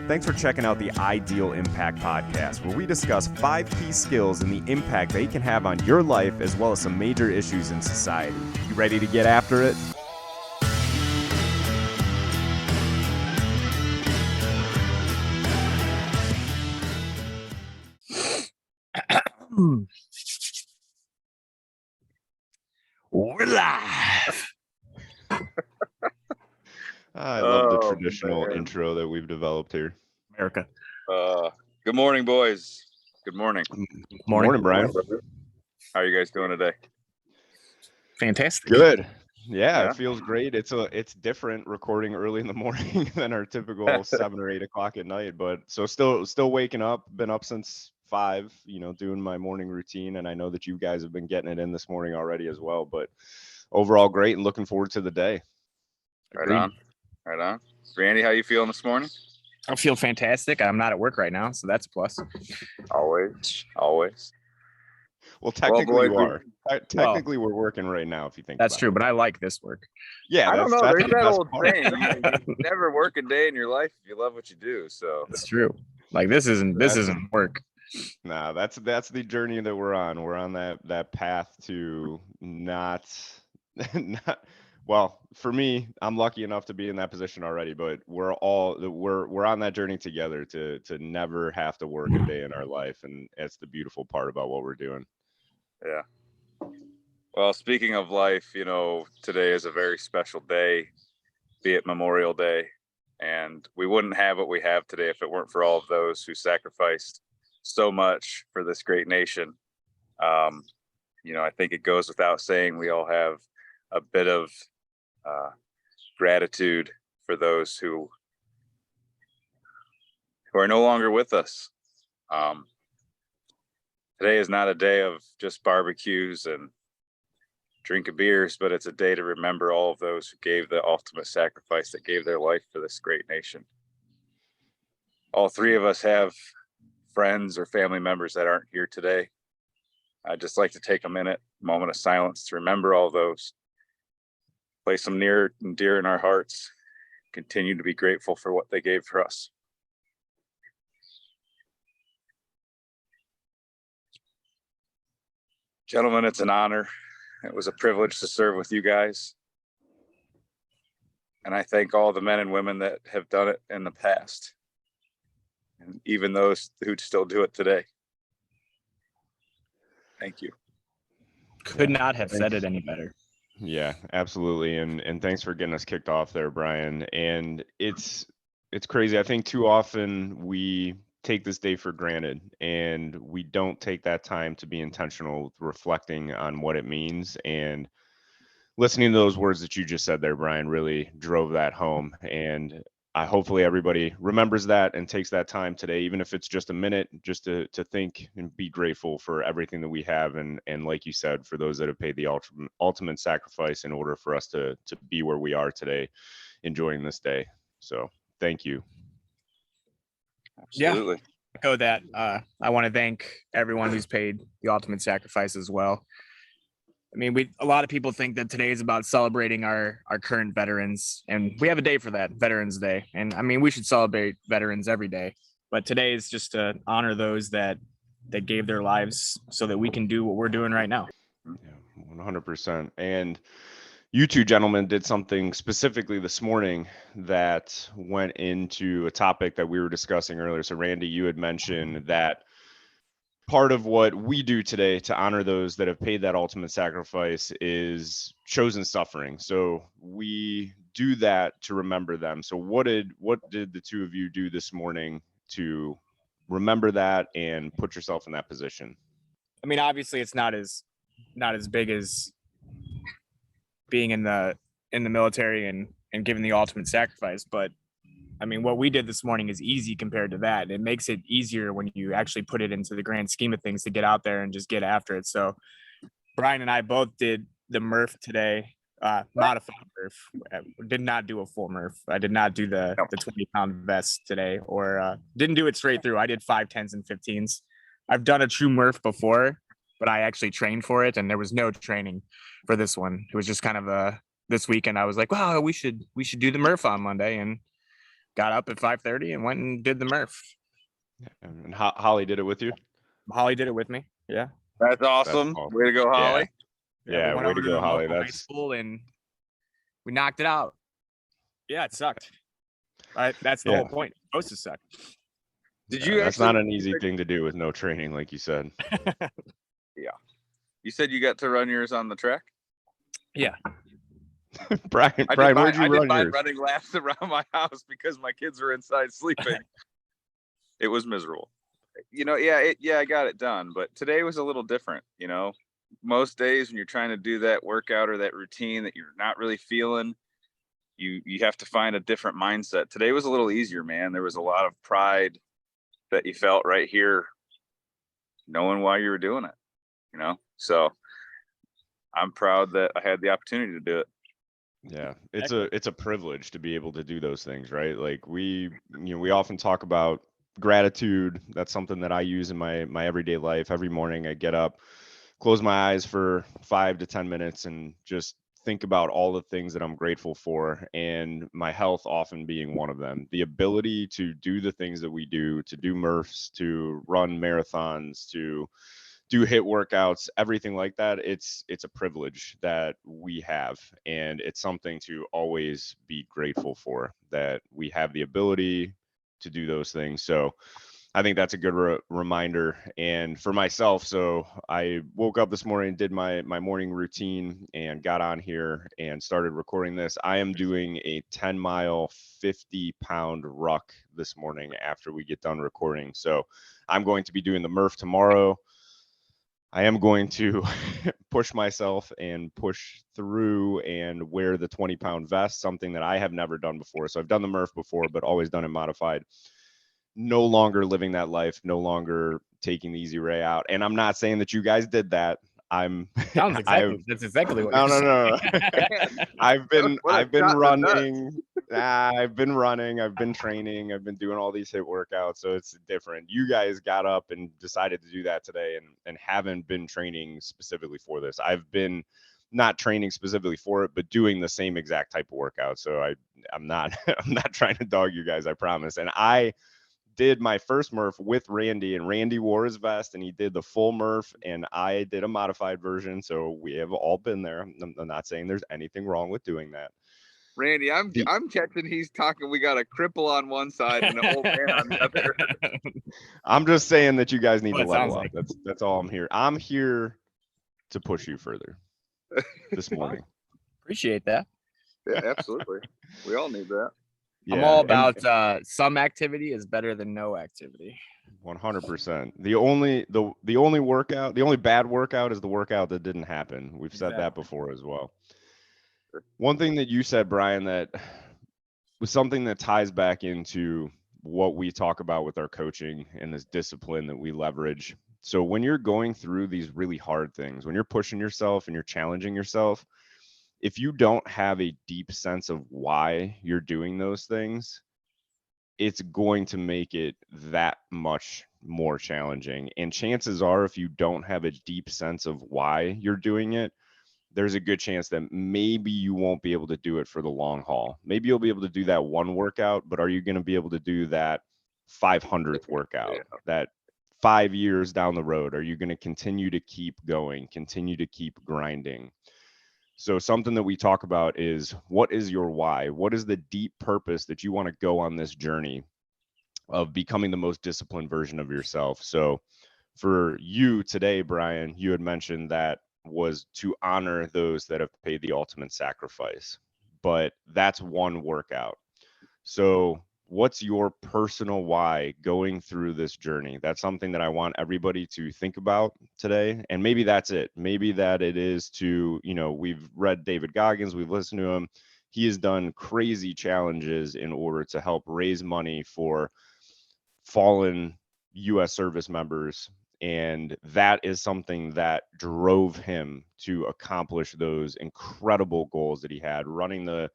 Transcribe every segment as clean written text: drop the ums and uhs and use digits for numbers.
Thanks for checking out the Ideal Impact Podcast, where we discuss 5 key skills and the impact they can have on your life, as well as some major issues in society. You ready to get after it? We're live. I love the traditional intro that we've developed here. America. Good morning, boys. Good morning. Morning, Brian. How are you guys doing today? Fantastic. Good. Yeah, it feels great. It's different recording early in the morning than our typical 7 or 8 o'clock at night. But so still waking up. Been up since 5. Doing my morning routine, and I know that you guys have been getting it in this morning already as well. But overall, great, and looking forward to the day. Right on. Randy, how you feeling this morning? I feel fantastic. I'm not at work right now, so that's a plus. Always. Well, technically you are. Technically, we're working right now, if you think that's true, but I like this work. Yeah, I don't know. There's that old saying: you never work a day in your life if you love what you do. So that's true. Like this isn't work. Nah, that's the journey that we're on. We're on that path to not. Well, for me, I'm lucky enough to be in that position already, but we're on that journey together to never have to work a day in our life, and that's the beautiful part about what we're doing. Yeah. Well, speaking of life, today is a very special day, be it Memorial Day, and we wouldn't have what we have today if it weren't for all of those who sacrificed so much for this great nation. I think it goes without saying we all have a bit of gratitude for those who are no longer with us. Today is not a day of just barbecues and drinking beers, but it's a day to remember all of those who gave the ultimate sacrifice, that gave their life for this great nation. All 3 of us have friends or family members that aren't here today. I'd just like to take a moment of silence to remember all those, place them near and dear in our hearts, continue to be grateful for what they gave for us. Gentlemen, it's an honor. It was a privilege to serve with you guys. And I thank all the men and women that have done it in the past, and even those who still do it today. Thank you. Could not have said it any better. Yeah, absolutely. And thanks for getting us kicked off there, Brian. And it's crazy. I think too often we take this day for granted, and we don't take that time to be intentional with reflecting on what it means. And listening to those words that you just said there, Brian, really drove that home. And hopefully everybody remembers that and takes that time today, even if it's just a minute, just to think and be grateful for everything that we have. And like you said, for those that have paid the ultimate sacrifice in order for us to be where we are today, enjoying this day. So thank you. Absolutely. Yeah, echo that. I want to thank everyone who's paid the ultimate sacrifice as well. I mean, a lot of people think that today is about celebrating our current veterans, and we have a day for that, Veterans Day. And I mean, we should celebrate veterans every day, but today is just to honor those that gave their lives so that we can do what we're doing right now. Yeah, 100%. And you 2 gentlemen did something specifically this morning that went into a topic that we were discussing earlier. So Randy, you had mentioned that part of what we do today to honor those that have paid that ultimate sacrifice is chosen suffering. So we do that to remember them. So what did the 2 of you do this morning to remember that and put yourself in that position? I mean, obviously it's not as big as being in the military and giving the ultimate sacrifice, but I mean, what we did this morning is easy compared to that. It makes it easier when you actually put it into the grand scheme of things to get out there and just get after it. So Brian and I both did the Murph today, modified Murph. Did not do a full Murph. I did not do the 20-pound vest today, or didn't do it straight through. I did 5, 10s, and 15s. I've done a true Murph before, but I actually trained for it, and there was no training for this one. It was just kind of this weekend. I was like, wow, we should do the Murph on Monday, and got up at 5:30 and went and did the Murph. And Holly did it with you. Holly did it with me. Yeah. That's awesome. awesome. Way to go, Holly. Yeah, we went way over to go, the Holly. local high That's school and we knocked it out. Yeah, it sucked. That's the whole point. It's supposed to suck. Did yeah, you that's actually, not an easy thing to do with no training, like you said. you said you got to run yours on the track? Brian, I where'd you did run mine yours? running laps around my house because my kids were inside sleeping. It was miserable. I got it done, but today was a little different. Most days when you're trying to do that workout or that routine that you're not really feeling, you have to find a different mindset. Today was a little easier, man. There was a lot of pride that you felt right here, knowing why you were doing it. So I'm proud that I had the opportunity to do it. Yeah, it's a privilege to be able to do those things, right? Like we often talk about gratitude. That's something that I use in my everyday life. Every morning I get up, close my eyes for 5 to 10 minutes and just think about all the things that I'm grateful for, and my health often being one of them. The ability to do the things that we do, to do Murphs, to run marathons, to do hit workouts, everything like that, it's a privilege that we have, and it's something to always be grateful for, that we have the ability to do those things. So I think that's a good reminder. And for myself, so I woke up this morning, did my morning routine, and got on here and started recording this. I am doing a 10-mile, 50-pound ruck this morning after we get done recording. So I'm going to be doing the Murph tomorrow. I am going to push myself and push through and wear the 20-pound vest, something that I have never done before. So I've done the Murph before, but always done it modified. No longer living that life, no longer taking the easy way out. And I'm not saying that you guys did that. That's exactly what No. saying. I've been running. I've been training, I've been doing all these hit workouts, so it's different. You guys got up and decided to do that today and haven't been training specifically for this. I've been not training specifically for it, but doing the same exact type of workout. So I'm not I'm not trying to dog you guys, I promise. And I did my first Murph with Randy, and Randy wore his vest and he did the full Murph, and I did a modified version. So we have all been there. I'm not saying there's anything wrong with doing that. Randy, I'm catching he's talking. We got a cripple on one side and an old man on the other. I'm just saying that you guys need Well, to it level sounds up. like That's all I'm here. I'm here to push you further this morning. Appreciate that. Yeah, absolutely. We all need that. I'm all about some activity is better than no activity. 100%. The only workout, the only bad workout is the workout that didn't happen. We've said that before as well. One thing that you said, Brian, that was something that ties back into what we talk about with our coaching and this discipline that we leverage. So when you're going through these really hard things, when you're pushing yourself and you're challenging yourself, if you don't have a deep sense of why you're doing those things, it's going to make it that much more challenging. And chances are, if you don't have a deep sense of why you're doing it, there's a good chance that maybe you won't be able to do it for the long haul. Maybe you'll be able to do that one workout, but are you going to be able to do that 500th workout, that 5 years down the road? Are you going to continue to keep going, continue to keep grinding? So something that we talk about is, what is your why? What is the deep purpose that you want to go on this journey of becoming the most disciplined version of yourself? So for you today, Brian, you had mentioned that was to honor those that have paid the ultimate sacrifice, but that's one workout. So what's your personal why going through this journey? That's something that I want everybody to think about today. And maybe that's it. Maybe that it is to, we've read David Goggins, we've listened to him. He has done crazy challenges in order to help raise money for fallen U.S. service members. And that is something that drove him to accomplish those incredible goals that he had running the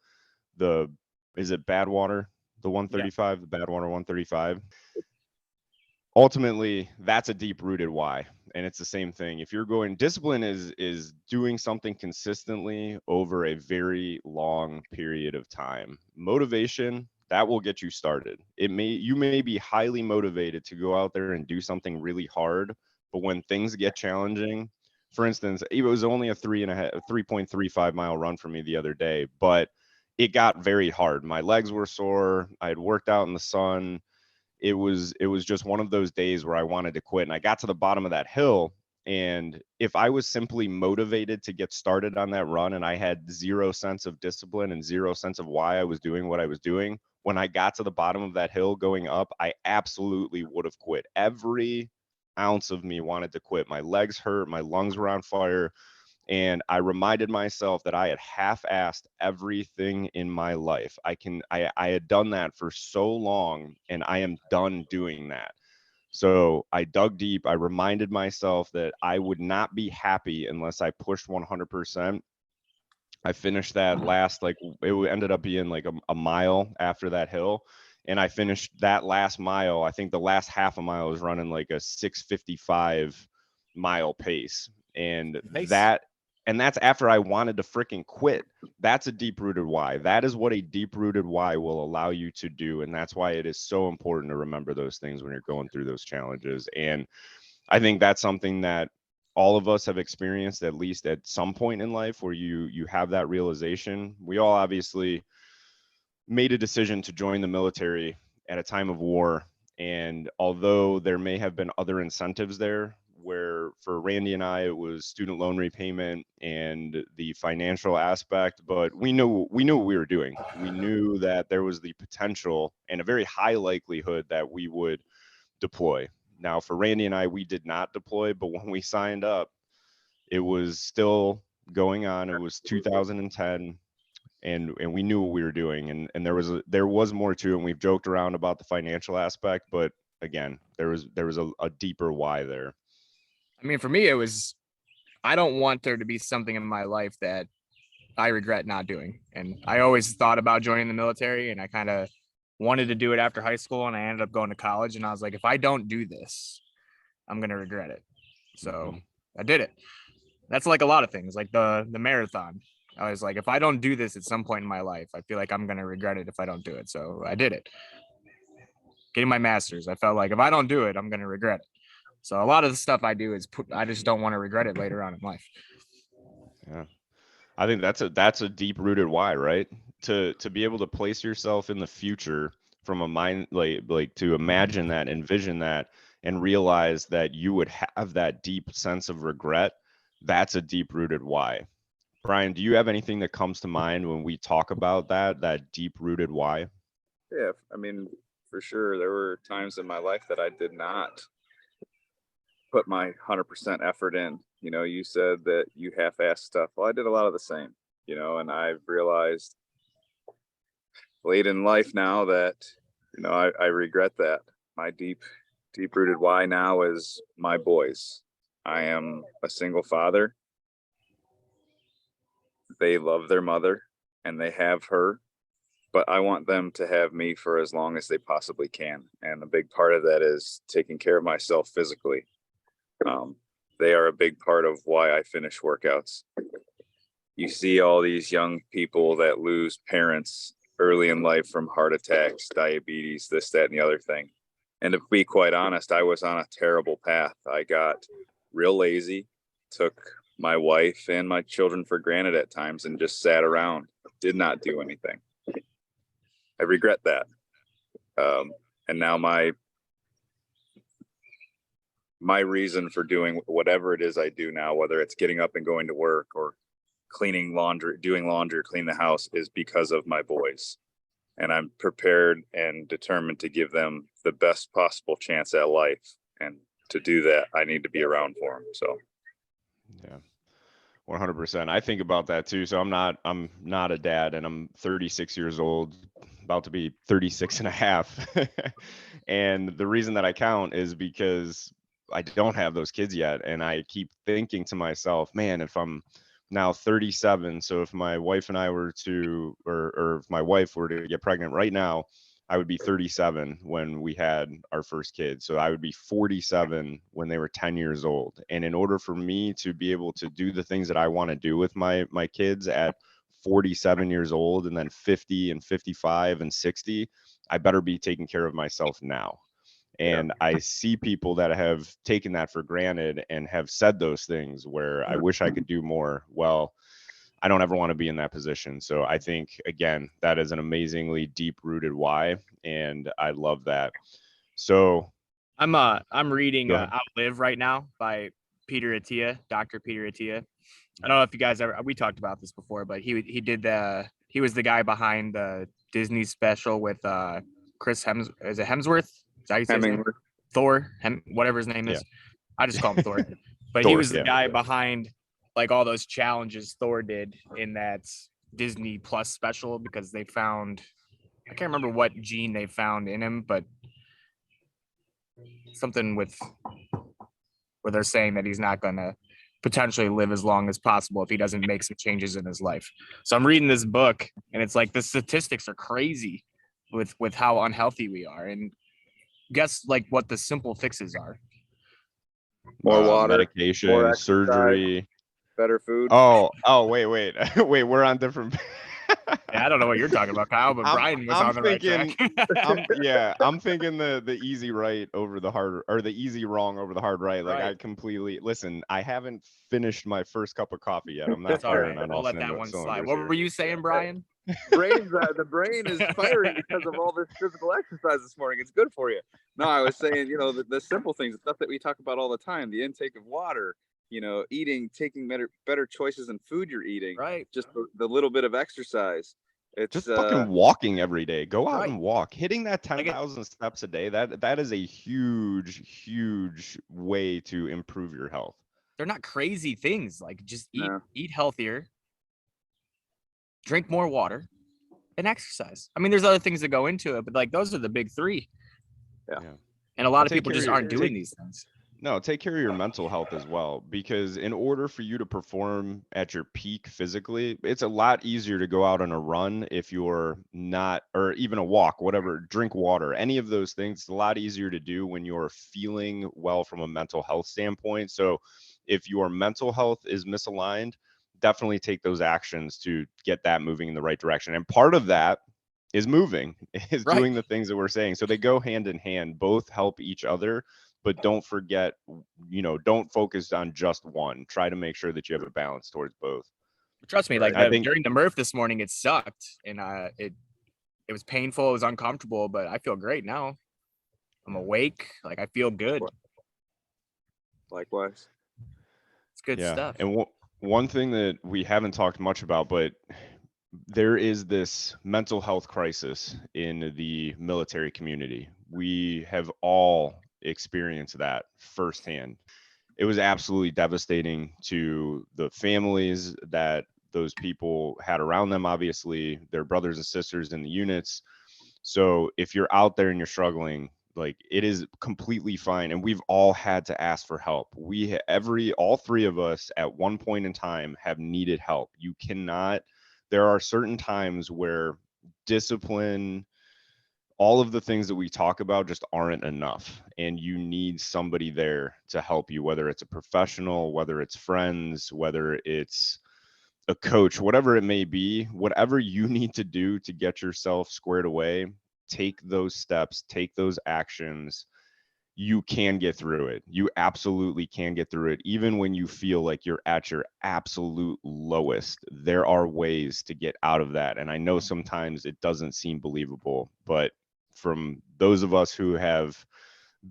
is it Badwater? The 135, the Badwater 135. Ultimately, that's a deep rooted why. And it's the same thing. If you're going, discipline is doing something consistently over a very long period of time. Motivation, that will get you started. You may be highly motivated to go out there and do something really hard, but when things get challenging, for instance, it was only a 3.35 mile run for me the other day, but it got very hard. My legs were sore. I had worked out in the sun. It was just one of those days where I wanted to quit. And I got to the bottom of that hill, and if I was simply motivated to get started on that run and I had zero sense of discipline and zero sense of why I was doing what I was doing, when I got to the bottom of that hill going up, I absolutely would have quit. Every ounce of me wanted to quit. My legs hurt, my lungs were on fire. And I reminded myself that I had half-assed everything in my life. I had done that for so long, and I am done doing that. So I dug deep. I reminded myself that I would not be happy unless I pushed 100%. I finished that last, like, it ended up being like a mile after that hill. And I finished that last mile. I think the last half a mile was running like a 6:55 mile pace. And Nice. that's after I wanted to freaking quit. That's a deep-rooted why. That is what a deep-rooted why will allow you to do. And that's why it is so important to remember those things when you're going through those challenges. And I think that's something that all of us have experienced at least at some point in life, where you have that realization. We all obviously made a decision to join the military at a time of war. And although there may have been other incentives there, where for Randy and I, it was student loan repayment and the financial aspect, but we knew what we were doing. We knew that there was the potential and a very high likelihood that we would deploy. Now, for Randy and I, we did not deploy, but when we signed up, it was still going on. It was 2010. And we knew what we were doing, and there was more to it. And we've joked around about the financial aspect, but again, there was a deeper why there. I mean, for me, it was, I don't want there to be something in my life that I regret not doing. And I always thought about joining the military, and I kind of wanted to do it after high school, and I ended up going to college, and I was like, if I don't do this, I'm going to regret it. So I did it. That's like a lot of things, like the marathon. I was like, if I don't do this at some point in my life, I feel like I'm going to regret it if I don't do it. So I did it. Getting my master's, I felt like if I don't do it, I'm going to regret it. So a lot of the stuff I do is I just don't want to regret it later on in life. Yeah. I think that's a deep rooted why, right? To be able to place yourself in the future from a mind, like to imagine that, envision that, and realize that you would have that deep sense of regret. That's a deep rooted why. Brian, do you have anything that comes to mind when we talk about that deep rooted why? Yeah, I mean, for sure, there were times in my life that I did not put my 100% effort in. You know, you said that you half-assed stuff. Well, I did a lot of the same, you know, and I've realized late in life now that, you know, I regret that. My deep-rooted why now is my boys. I am a single father. They love their mother and they have her, but I want them to have me for as long as they possibly can. And a big part of that is taking care of myself physically. They are a big part of why I finish workouts. You see all these young people that lose parents early in life from heart attacks, diabetes, this, that, and the other thing. And to be quite honest, I was on a terrible path. I got real lazy, took my wife and my children for granted at times, and just sat around, did not do anything. I regret that. And now my reason for doing whatever it is I do now, whether it's getting up and going to work or cleaning laundry, doing laundry, or clean the house, is because of my boys. And I'm prepared and determined to give them the best possible chance at life. And to do that, I need to be around for them. So, yeah, 100%. I think about that too. So I'm not a dad, and I'm 36 years old, about to be 36 and a half. And the reason that I count is because I don't have those kids yet. And I keep thinking to myself, man, if I'm now 37, so if my wife and I were to, or if my wife were to get pregnant right now, I would be 37 when we had our first kid. So I would be 47 when they were 10 years old. And in order for me to be able to do the things that I want to do with my kids at 47 years old and then 50 and 55 and 60, I better be taking care of myself now. And I see people that have taken that for granted and have said those things where I wish I could do more. Well, I don't ever want to be in that position. So I think, again, that is an amazingly deep rooted why. And I love that. So I'm reading Go ahead. Outlive right now by Peter Attia, Dr. Peter Attia. I don't know if you guys we talked about this before, but he was the guy behind the Disney special with Chris Hemsworth? Is that how you say his name? Thor, whatever his name is. I just call him Thor. But Thor, he was the yeah. guy behind like all those challenges Thor did in that Disney Plus special, because they found, I can't remember what gene they found in him, but something with where they're saying that he's not going to potentially live as long as possible if he doesn't make some changes in his life. So I'm reading this book, and it's like the statistics are crazy with how unhealthy we are. And guess like what the simple fixes are. More water, medication, more exercise, surgery, better food. Oh, wait, we're on different. Yeah, I don't know what you're talking about, Kyle, but Brian was on the right track. I'm thinking the easy right over the hard, or the easy wrong over the hard right. Like, Right. I completely listen. I haven't finished my first cup of coffee yet. I'm not That's all firing right. on We'll all let that one cylinders slide. What here. were you saying, Brian? The brain is firing because of all this physical exercise this morning. It's good for you. No, I was saying, the simple things, the stuff that we talk about all the time, the intake of water, eating, taking better choices in food you're eating, Right. just the little bit of exercise. It's just fucking walking every day. Go out Right. and walk. Hitting that 10,000 steps a day, that is a huge way to improve your health. They're not crazy things. Like, just No. eat healthier, drink more water, and exercise. I mean, there's other things that go into it, but like those are the big three. Yeah. And a lot of Take people care just of your- aren't doing these things. No, take care of your mental health as well, because in order for you to perform at your peak physically, it's a lot easier to go out on a run if you're not, or even a walk, whatever, drink water, any of those things. It's a lot easier to do when you're feeling well from a mental health standpoint. So if your mental health is misaligned, definitely take those actions to get that moving in the right direction. And part of that is moving, is Right. doing the things that we're saying. So they go hand in hand, both help each other. But don't forget, don't focus on just one. Try to make sure that you have a balance towards both. Trust me, like I think- during the Murph this morning, it sucked, and it was painful, it was uncomfortable, but I feel great now. I'm awake, like I feel good. Likewise. It's good stuff. And one thing that we haven't talked much about, but there is this mental health crisis in the military community. We have all experienced that firsthand. It was absolutely devastating to the families that those people had around them, obviously, their brothers and sisters in the units. So if you're out there and you're struggling, like, it is completely fine. And we've all had to ask for help. All three of us at one point in time have needed help. There are certain times where discipline, all of the things that we talk about just aren't enough, and you need somebody there to help you, whether it's a professional, whether it's friends, whether it's a coach, whatever it may be. Whatever you need to do to get yourself squared away, take those steps, take those actions. You can get through it. You absolutely can get through it. Even when you feel like you're at your absolute lowest, there are ways to get out of that. And I know sometimes it doesn't seem believable, but from those of us who have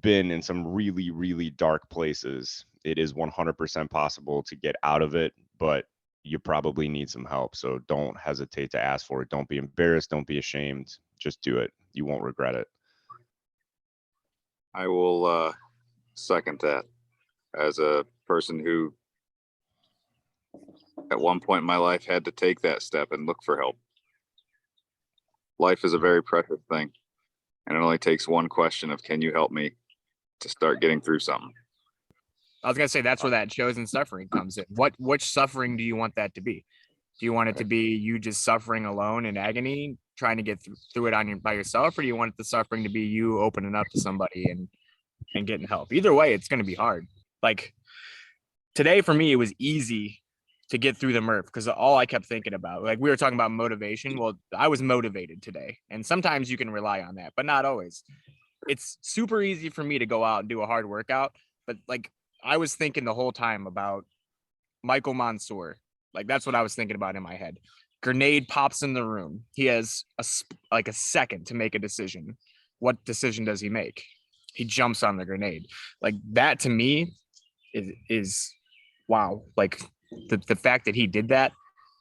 been in some really dark places, it is 100% possible to get out of it, but you probably need some help. So don't hesitate to ask for it. Don't be embarrassed. Don't be ashamed. Just do it. You won't regret it. I will second that, as a person who at one point in my life had to take that step and look for help. Life is a very precious thing, and it only takes one question of, can you help me, to start getting through something. I was gonna say that's where that chosen suffering comes in. Which suffering do you want that to be? Do you want it to be you just suffering alone in agony, trying to get through it by yourself, or do you want the suffering to be you opening up to somebody and getting help? Either way, it's gonna be hard. Like today for me, it was easy to get through the MRF, because all I kept thinking about, like we were talking about motivation. Well, I was motivated today, and sometimes you can rely on that, but not always. It's super easy for me to go out and do a hard workout, but like I was thinking the whole time about Michael Mansour. Like that's what I was thinking about in my head. Grenade pops in the room. He has like a second to make a decision. What decision does he make? He jumps on the grenade. Like that to me is wow. Like the fact that he did that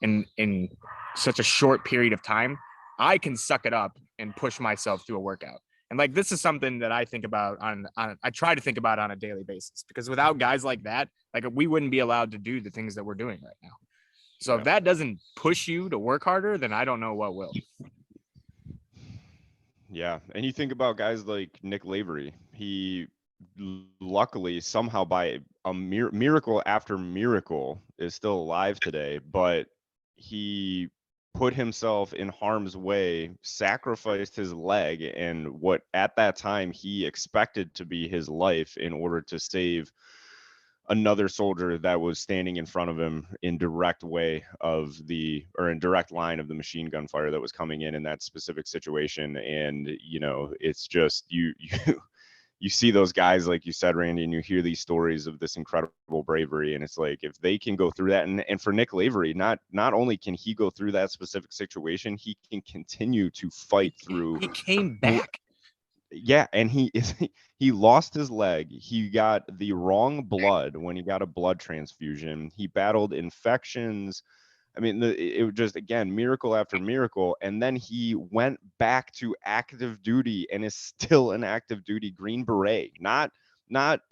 in such a short period of time, I can suck it up and push myself through a workout. And like this is something that I think about on I try to think about on a daily basis, because without guys like that, like we wouldn't be allowed to do the things that we're doing right now. So if that doesn't push you to work harder, then I don't know what will. Yeah, and you think about guys like Nick Lavery. He luckily somehow by a miracle after miracle is still alive today, but he put himself in harm's way, sacrificed his leg and what at that time he expected to be his life in order to save another soldier that was standing in front of him in direct way of the, or in direct line of the machine gun fire that was coming in that specific situation. And you know, it's just you see those guys, like you said, Randy, and you hear these stories of this incredible bravery, and it's like if they can go through that, and for Nick Lavery, not only can he go through that specific situation, he can continue to fight through. He came back. Yeah, and he lost his leg. He got the wrong blood when he got a blood transfusion. He battled infections. I mean, it was just, again, miracle after miracle. And then he went back to active duty and is still an active duty Green Beret, not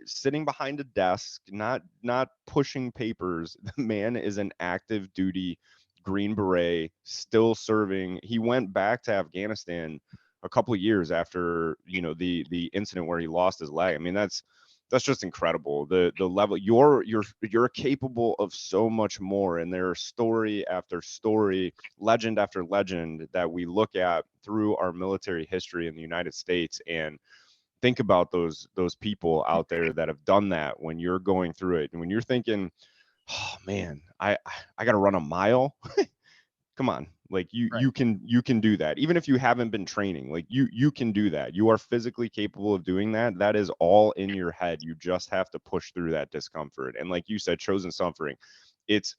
sitting behind a desk, not pushing papers. The man is an active duty Green Beret, still serving. He went back to Afghanistan a couple of years after, you know, the incident where he lost his leg. I mean, that's just incredible. The level you're capable of so much more, and there are story after story, legend after legend that we look at through our military history in the United States, and think about those people out there that have done that. When you're going through it and when you're thinking, oh man, I got to run a mile. Come on, like you can do that. Even if you haven't been training, like you can do that. You are physically capable of doing that. That is all in your head. You just have to push through that discomfort. And like you said, chosen suffering, it's,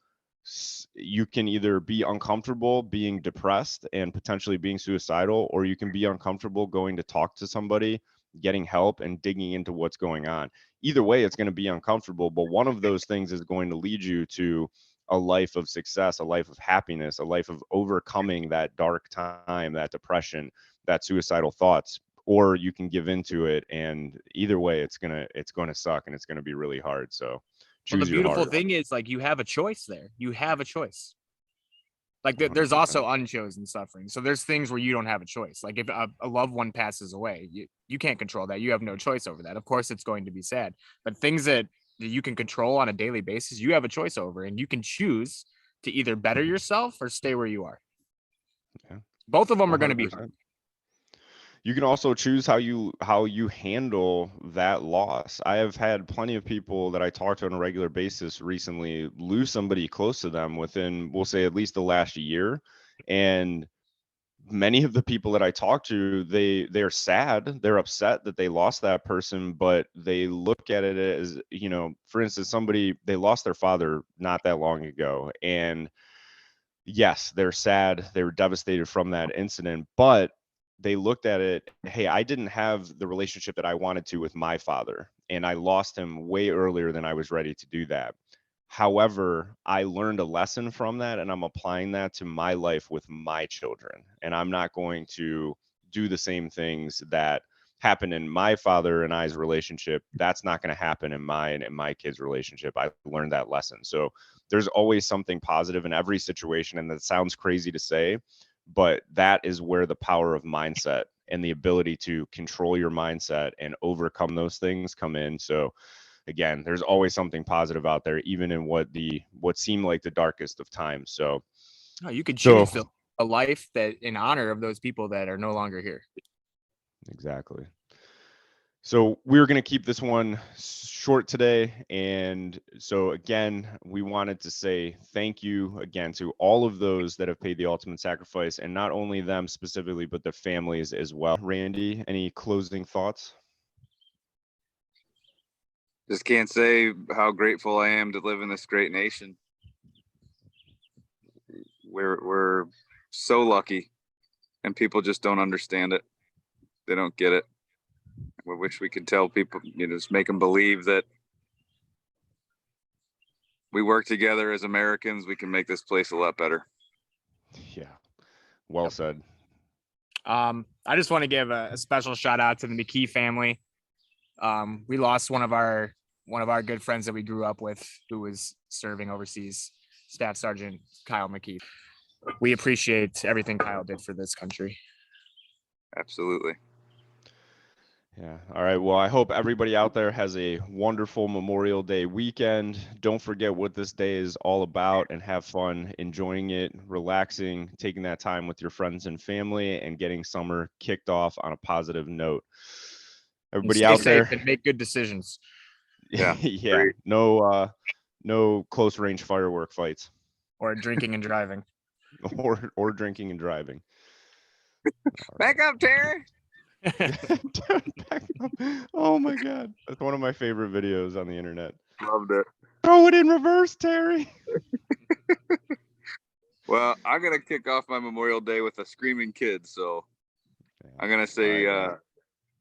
you can either be uncomfortable being depressed and potentially being suicidal, or you can be uncomfortable going to talk to somebody, getting help and digging into what's going on. Either way, it's going to be uncomfortable, but one of those things is going to lead you to a life of success, a life of happiness, a life of overcoming that dark time, that depression, that suicidal thoughts. Or you can give into it, and either way, it's gonna suck, and it's gonna be really hard. So choose well, the beautiful your thing is, like, you have a choice there. You have a choice. Like there's also unchosen suffering. So there's things where you don't have a choice. Like if a loved one passes away, you can't control that. You have no choice over that. Of course, it's going to be sad, but things that you can control on a daily basis, you have a choice over, and you can choose to either better yourself or stay where you are. Yeah. Both of them are going to be 100%. hard. You can also choose how you handle that loss. I have had plenty of people that I talk to on a regular basis recently lose somebody close to them within, we'll say, at least the last year. And many of the people that I talk to, they're sad, they're upset that they lost that person, but they look at it as, you know, for instance, somebody, they lost their father not that long ago, and yes, they're sad, they were devastated from that incident, but they looked at it, hey, I didn't have the relationship that I wanted to with my father, and I lost him way earlier than I was ready to do that. However, I learned a lesson from that, and I'm applying that to my life with my children. And I'm not going to do the same things that happened in my father and I's relationship. That's not going to happen in mine and my kids' relationship. I learned that lesson. So there's always something positive in every situation. And that sounds crazy to say, but that is where the power of mindset and the ability to control your mindset and overcome those things come in. So again, there's always something positive out there, even in what seemed like the darkest of times. So you could choose a life that in honor of those people that are no longer here. Exactly. So we're going to keep this one short today. And so again, we wanted to say thank you again to all of those that have paid the ultimate sacrifice, and not only them specifically, but their families as well. Randy, any closing thoughts? Just can't say how grateful I am to live in this great nation. We're so lucky, and people just don't understand it. They don't get it. We wish we could tell people, just make them believe that we work together as Americans. We can make this place a lot better. Yeah, well said. I just want to give a special shout out to the McKee family. We lost one of our good friends that we grew up with, who was serving overseas, Staff Sergeant Kyle McKee. We appreciate everything Kyle did for this country. Absolutely. Yeah. All right. Well, I hope everybody out there has a wonderful Memorial Day weekend. Don't forget what this day is all about, and have fun enjoying it, relaxing, taking that time with your friends and family, and getting summer kicked off on a positive note. Everybody Stay out safe there, and make good decisions. Yeah. yeah. Great. No close range firework fights Or drinking and driving. or drinking and driving. Back up, Terry. Back up. Oh my God. That's one of my favorite videos on the internet. Loved it. Throw it in reverse, Terry. Well, I'm going to kick off my Memorial Day with a screaming kid. So I'm going to say, All right,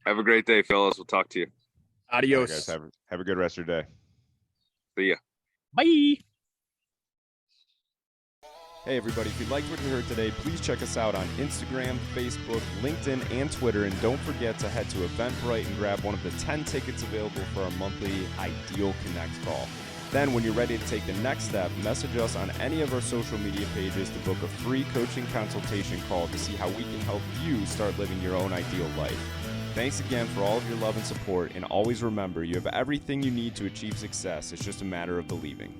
have a great day, fellas. We'll talk to you. all right, Adios. guys, have a good rest of your day. See ya. Bye. Hey everybody, if you liked what you heard today, please check us out on Instagram, Facebook, LinkedIn, and Twitter. And don't forget to head to Eventbrite and grab one of the 10 tickets available for our monthly Ideal Connect call. Then when you're ready to take the next step, message us on any of our social media pages to book a free coaching consultation call to see how we can help you start living your own ideal life. Thanks again for all of your love and support, and always remember, you have everything you need to achieve success. It's just a matter of believing.